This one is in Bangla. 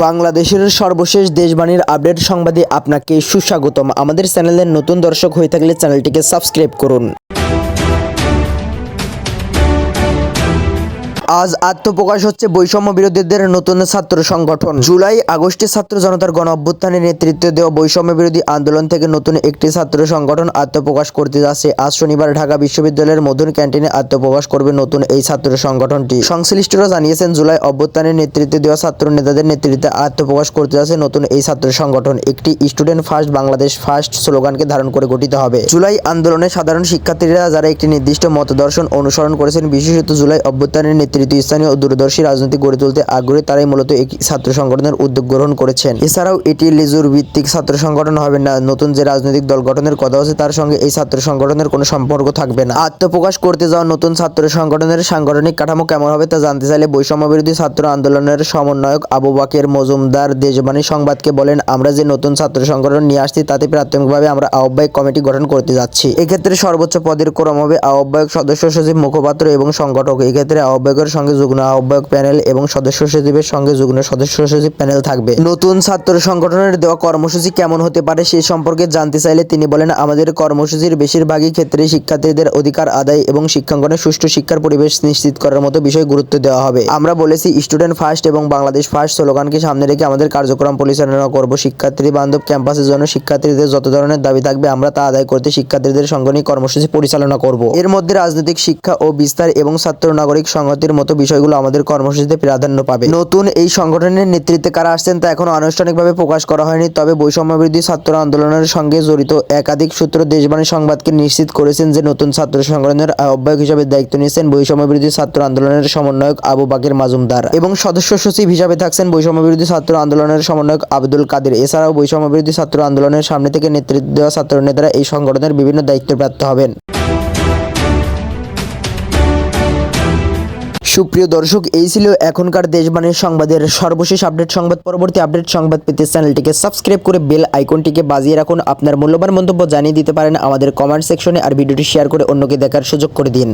বাংলাদেশের সর্বশেষ দেশবাণীর আপডেট সংবাদে আপনাকে সুস্বাগতম। আমাদের চ্যানেলের নতুন দর্শক হয়ে থাকলে চ্যানেলটিকে সাবস্ক্রাইব করুন। আজ আত্মপ্রকাশ হচ্ছে বৈষম্য বিরোধীদের নতুন ছাত্র সংগঠন। জুলাই আগস্টে ছাত্র জনতার গণ অভ্যুত্থানে নেতৃত্ব দেওয়া বৈষম্য বিরোধী আন্দোলন থেকে নতুন একটি ছাত্র সংগঠন আত্মপ্রকাশ করতে যাচ্ছে। আজ শনিবার ঢাকা বিশ্ববিদ্যালয়ের মধুর ক্যান্টিনে আত্মপ্রকাশ করবে নতুন এই ছাত্র সংগঠনটি। সংশ্লিষ্টরা জানিয়েছেন, জুলাই অভ্যুত্থানে নেতৃত্ব দেওয়া ছাত্র নেতাদের নেতৃত্বে আত্মপ্রকাশ করতে যাচ্ছে নতুন এই ছাত্র সংগঠন। একটি স্টুডেন্ট ফার্স্ট বাংলাদেশ ফার্স্ট স্লোগানকে ধারণ করে গঠিত হবে। জুলাই আন্দোলনে সাধারণ শিক্ষার্থীরা যারা একটি নির্দিষ্ট মতদর্শন অনুসরণ করেছেন, বিশেষত জুলাই অভ্যুত্থানের নেতৃত্ব স্থানীয় ও দূরদর্শী রাজনৈতিক গড়ে তুলতে আগ্রহী, তারাই মূলত এই ছাত্র সংগঠনের উদ্যোগ গ্রহণ করেছেন। এছাড়াও এটি লেজুর ভিত্তিক ছাত্র সংগঠন হবে না। নতুন যে রাজনৈতিক দল গঠনের কথা হচ্ছে তার সঙ্গে এই ছাত্র সংগঠনের কোনো সম্পর্ক থাকবে না। আত্মপ্রকাশ করতে যাওয়া নতুন ছাত্র সংগঠনের সাংগঠনিক কাঠামো কেমন হবে তা জানতে চাইলে বৈষম্য বিরোধী ছাত্র আন্দোলনের সমন্বয়ক আবু বাকের মজুমদার দেশবাণী সংবাদকে বলেন, আমরা যে নতুন ছাত্র সংগঠন নিয়ে আসছি তাতে প্রাথমিকভাবে আমরা আহ্বায়ক কমিটি গঠন করতে যাচ্ছি। এক্ষেত্রে সর্বোচ্চ পদের ক্রম হবে আহ্বায়ক, সদস্য সচিব, মুখপাত্র এবং সংগঠক। এক্ষেত্রে আহ্বায়কের সঙ্গে যুগ্ম আহ্বায়ক প্যানেল এবং সদস্য সচিবের সঙ্গে যুগ্ম সদস্য সচিব প্যানেল থাকবে। নতুন ছাত্র সংগঠনের দেওয়া কর্মসূচি কেমন হতে পারে সে সম্পর্কে জানতে চাইলে তিনি বলেন, আমাদের কর্মসূচির বেশিরভাগই ক্ষেত্রে শিক্ষার্থীদের অধিকার আদায় এবং শিক্ষাঙ্গনে সুষ্ঠু শিক্ষার পরিবেশ নিশ্চিত করার মতো বিষয় গুরুত্ব দেওয়া হবে। আমরা বলেছি, স্টুডেন্ট ফার্স্ট এবং বাংলাদেশ ফার্স্ট স্লোগানকে সামনে রেখে আমাদের কার্যক্রম পরিচালনা করব। শিক্ষার্থী বান্ধব ক্যাম্পাসের জন্য শিক্ষার্থীদের যত ধরনের দাবি থাকবে আমরা তা আদায় করতে শিক্ষার্থীদের সঙ্গে নিয়ে কর্মসূচি পরিচালনা করব। এর মধ্যে রাজনৈতিক শিক্ষা ও বিস্তার এবং ছাত্র নাগরিক সংহতির মতো বিষয়গুলো আমাদের কর্মসূচিতে প্রাধান্য পাবে। নতুন এই সংগঠনের নেতৃত্বে কারা আসছেন তা এখনো আনুষ্ঠানিকভাবে প্রকাশ করা হয়নি। তবে বৈষম্য বিরোধী ছাত্র আন্দোলনের সঙ্গে জড়িত একাধিক সূত্র দেশবাণী সংবাদকে নিশ্চিত করেছেন যে নতুন ছাত্র সংগঠনের আহ্বায়ক হিসেবে দায়িত্ব নিয়েছেন বৈষম্য বিরোধী ছাত্র আন্দোলনের সমন্বয়ক আবু বাকের মাজুমদার এবং সদস্য সচিব হিসাবে থাকছেন বৈষম্য বিরোধী ছাত্র আন্দোলনের সমন্বয়ক আব্দুল কাদের। এছাড়াও বৈষম্য বিরোধী ছাত্র আন্দোলনের সামনে থেকে নেতৃত্ব দেওয়া ছাত্র নেতারা এই সংগঠনের বিভিন্ন দায়িত্বপ্রাপ্ত হবেন। সুপ্রিয় দর্শক, এই ছিল এখনকার দেশবাণীর সংবাদের সর্বশেষ আপডেট সংবাদ। পরবর্তী আপডেট সংবাদ পেতে চ্যানেলটিকে সাবস্ক্রাইব করে বেল আইকনটিকে বাজিয়ে রাখুন। আপনার মূল্যবান মন্তব্য জানিয়ে দিতে পারেন আমাদের কমেন্ট সেকশনে, আর ভিডিওটি শেয়ার করে অন্যকে দেখার সুযোগ করে দিন।